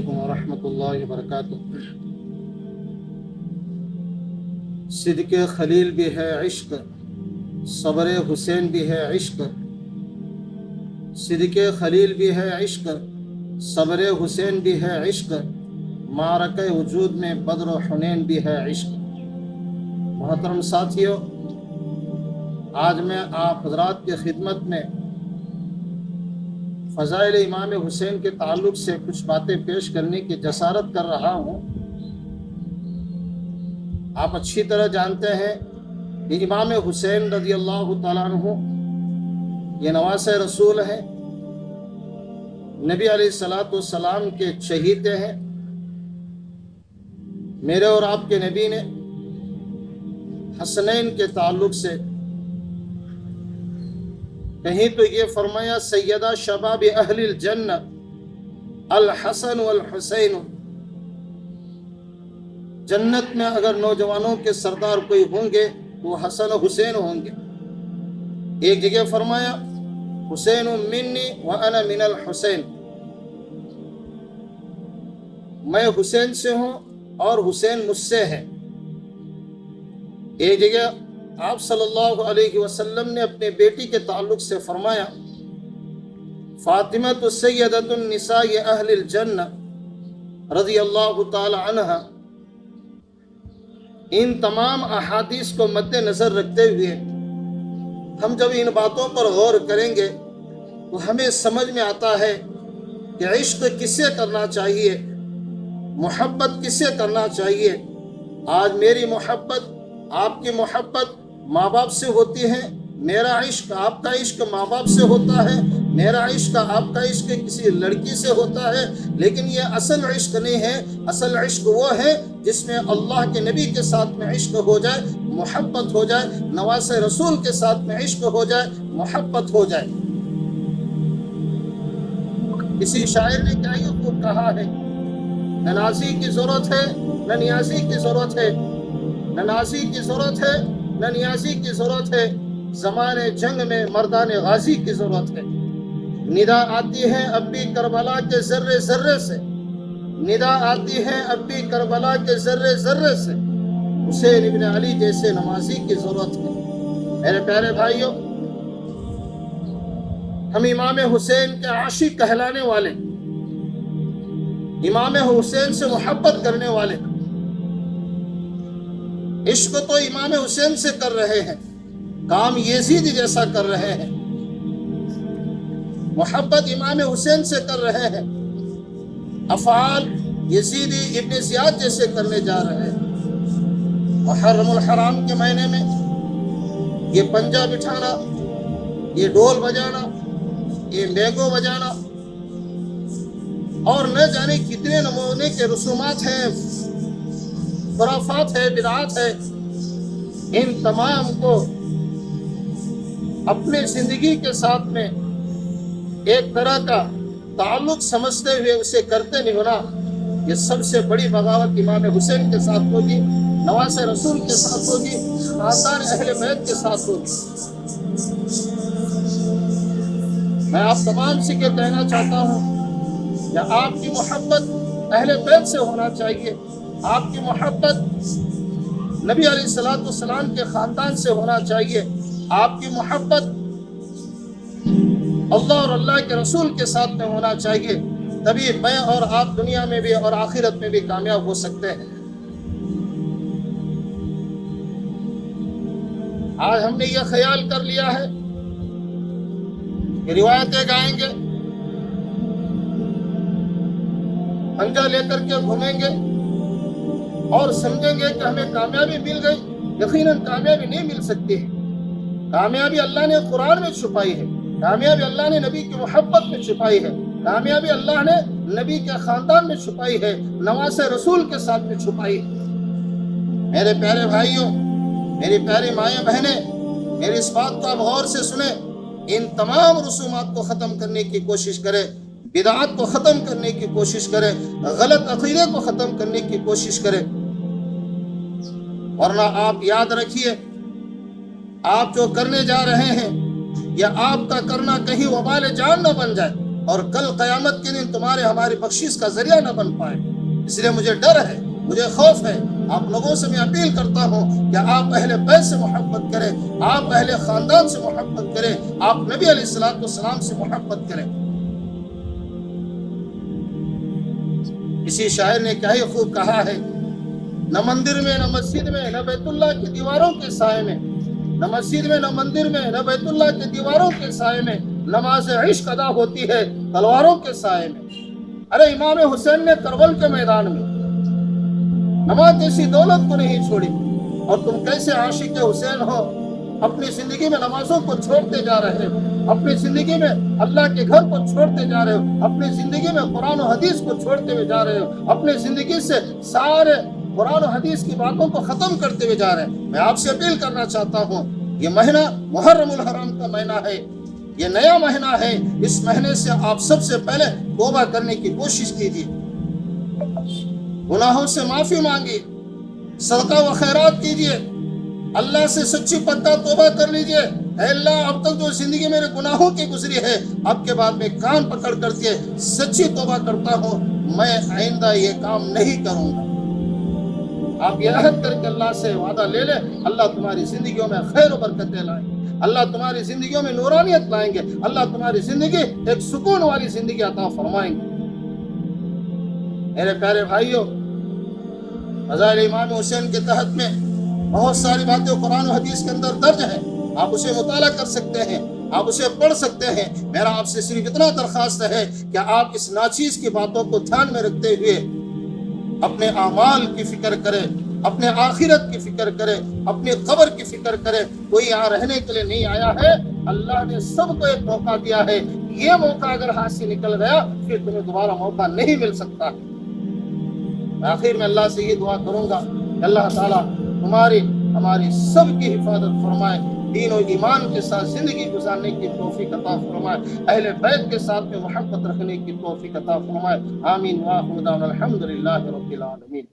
علیکم ورحمۃ اللہ وبرکاتہ۔ صدق خلیل بھی ہے عشق، صبر حسین بھی ہے عشق۔ صدق خلیل بھی ہے عشق، صبر حسین بھی ہے عشق، معرکہ وجود میں بدر و حنین بھی ہے عشق۔ محترم ساتھیو، آج میں آپ حضرات کی خدمت میں فضائل امام حسین کے تعلق سے کچھ باتیں پیش کرنے کی جسارت کر رہا ہوں۔ آپ اچھی طرح جانتے ہیں کہ امام حسین رضی اللہ تعالیٰ عنہ یہ نواسہ رسول ہیں، نبی علیہ السلام کے چہیتے ہیں۔ میرے اور آپ کے نبی نے حسنین کے تعلق سے کہیں تو یہ فرمایا سیدہ شباب اہل الجنہ الحسن والحسین، جنت میں اگر نوجوانوں کے سردار کوئی ہوں گے تو حسن و حسین ہوں گے۔ ایک جگہ فرمایا حسین منی وانا من الحسین، میں حسین سے ہوں اور حسین مجھ سے ہے۔ ایک جگہ آپ صلی اللہ علیہ وسلم نے اپنے بیٹی کے تعلق سے فرمایا فاطمہ سیدۃ النساء اہل الجنہ رضی اللہ تعالی عنہا۔ ان تمام احادیث کو مد نظر رکھتے ہوئے ہم جب ان باتوں پر غور کریں گے تو ہمیں سمجھ میں آتا ہے کہ عشق کسے کرنا چاہیے، محبت کسے کرنا چاہیے۔ آج میری محبت، آپ کی محبت ماں باپ سے ہوتی ہے، میرا عشق آپ کا عشق ماں باپ سے ہوتا ہے، میرا عشق آپ کا عشق کسی لڑکی سے ہوتا ہے، لیکن یہ اصل عشق نہیں ہے۔ اصل عشق وہ ہے جس میں اللہ کے نبی کے ساتھ میں عشق ہو جائے، محبت ہو جائے، نواسہ رسول کے ساتھ میں عشق ہو جائے، محبت ہو جائے۔ کسی شاعر نے کیا یہ خوب کہا ہے، نہ نازی کی ضرورت ہے نہ نیازی کی ضرورت ہے، نہ نازی کی ضرورت ہے نہ نیازی کی ضرورت ہے، زمانے جنگ میں مردان غازی کی ضرورت ہے۔ ندا آتی ہے اب بھی کربلا کے ذرے ذرے سے، ندا آتی ہے اب بھی کربلا کے ذرے ذرے سے، حسین ابن علی جیسے نمازی کی ضرورت ہے۔ میرے پیارے بھائیوں، ہم امام حسین کے عاشق کہلانے والے، امام حسین سے محبت کرنے والے، عشق تو امام حسین سے کر رہے ہیں، کام یزید جیسا کر رہے ہیں، محبت امام حسین سے کر رہے ہیں، افعال یزیدی ابن زیاد جیسے کرنے جا رہے ہیں۔ محرم الحرام کے مہینے میں یہ پنجہ بٹھانا، یہ ڈول بجانا، یہ میگو بجانا اور نہ جانے کتنے نمونے کے رسومات ہیں، خرافات ہے، بدعات ہے، ان تمام کو اپنے زندگی کے ساتھ میں ایک طرح کا تعلق سمجھتے ہوئے اسے کرتے نہیں ہونا، یہ سب سے بڑی بغاوت امام حسین کے ساتھ ہوگی، نواسہ رسول کے ساتھ ہوگی، خاندان اہل بیت کے ساتھ ہوگی۔ میں آپ تمام سے یہ کہنا چاہتا ہوں کہ آپ کی محبت اہل بیت سے ہونا چاہیے، آپ کی محبت نبی علیہ السلام کے خاندان سے ہونا چاہیے، آپ کی محبت اللہ اور اللہ کے رسول کے ساتھ میں ہونا چاہیے، تبھی میں اور آپ دنیا میں بھی اور آخرت میں بھی کامیاب ہو سکتے ہیں۔ آج ہم نے یہ خیال کر لیا ہے کہ روایتیں گائیں گے، پنجہ لے کر کے گھومیں گے اور سمجھیں گے کہ ہمیں کامیابی مل گئی۔ یقیناً کامیابی نہیں مل سکتی ہے۔ کامیابی اللہ نے قرآن میں چھپائی ہے، کامیابی اللہ نے نبی کی محبت میں چھپائی ہے، کامیابی اللہ نے نبی کے خاندان میں چھپائی ہے، نواسہ رسول کے ساتھ میں چھپائی ہے۔ میرے پیارے بھائیوں، میری پیاری مائیں بہنیں، میری اس بات کو آپ غور سے سنیں، ان تمام رسومات کو ختم کرنے کی کوشش کریں، بدعات کو ختم کرنے کی کوشش کریں، غلط عقیدے کو ختم کرنے کی کوشش کریں، ورنہ آپ یاد رکھیے آپ جو کرنے جا رہے ہیں یا آپ کا کرنا کہیں وبال جان نہ بن جائے۔ اور کل قیامت کے دن تمہارے ہماری بخشش کا ذریعہ نہ بن پائے۔ اس لیے مجھے ڈر ہے، مجھے خوف ہے۔ آپ لوگوں سے میں اپیل کرتا ہوں کہ آپ اہل بیت سے محبت کریں، آپ اہل خاندان سے محبت کریں، آپ نبی علیہ الصلوۃ والسلام سے محبت کریں۔ کسی شاعر نے کیا ہی خوب کہا ہے، نہ مندر میں نہ مسجد میں نہ بیت اللہ کی دیواروں کے سائے میں، نہ مسجد میں نہ مندر میں نہ بیت اللہ کی دیواروں کے سائے میں، نماز عشق ادا ہوتی ہے تلواروں کے سائے میں۔ ارے امام حسین نے کربل کے میدان میں نماز جیسی دولت کو نہیں چھوڑی، اور تم کیسے عاشق حسین ہو، اپنی زندگی میں نمازوں کو چھوڑتے جا رہے ہو، اپنی زندگی میں اللہ کے گھر کو چھوڑتے جا رہے ہو، اپنی زندگی میں قرآن و حدیث کو چھوڑتے ہوئے جا رہے ہو، اپنی زندگی سے سارے قرآن و حدیث کی باتوں کو ختم کرتے ہوئے جا رہے ہیں۔ میں آپ سے اپیل کرنا چاہتا ہوں، یہ مہینہ محرم الحرام کا مہینہ ہے، یہ نیا مہینہ ہے، اس مہینے سے آپ سب سے پہلے توبہ کرنے کی کوشش کیجیے، گناہوں سے معافی مانگی، صدقہ و خیرات کیجیے، اللہ سے سچی پکا توبہ کر لیجیے۔ اے اللہ، اب تک جو زندگی میرے گناہوں کی گزری ہے، اب کے بعد میں کان پکڑ کر کے سچی توبہ کرتا ہوں، میں آئندہ یہ کام نہیں کروں گا۔ آپ یہ عہد کر کے اللہ سے وعدہ لے لیں، اللہ تمہاری زندگیوں میں خیر و برکتیں لائیں گے، اللہ تمہاری زندگیوں میں نورانیت لائیں گے، اللہ تمہاری زندگی ایک سکون والی زندگی عطا فرمائیں گے۔ میرے پیارے بھائیوں، فضائل امام حسین کے تحت میں بہت ساری باتیں قرآن و حدیث کے اندر درج ہیں، آپ اسے مطالعہ کر سکتے ہیں، آپ اسے پڑھ سکتے ہیں۔ میرا آپ سے صرف اتنا درخواست ہے کہ آپ اس ناچیز کی باتوں کو دھیان میں رکھتے ہوئے اپنے اعمال کی فکر کریں، اپنے آخرت کی فکر کریں، اپنی قبر کی فکر کریں۔ کوئی یہاں رہنے کے لیے نہیں آیا ہے، اللہ نے سب کو ایک موقع دیا ہے، یہ موقع اگر ہاتھ سے نکل گیا پھر تمہیں دوبارہ موقع نہیں مل سکتا۔ آخر میں اللہ سے یہ دعا کروں گا کہ اللہ تعالیٰ تمہاری ہماری سب کی حفاظت فرمائے، دین و ایمان کے ساتھ زندگی گزارنے کی توفیق عطا فرمائے، اہل بیت کے ساتھ میں محبت رکھنے کی توفیق عطا فرمائے۔ آمین وآخر دعوانا الحمدللہ رب العالمین۔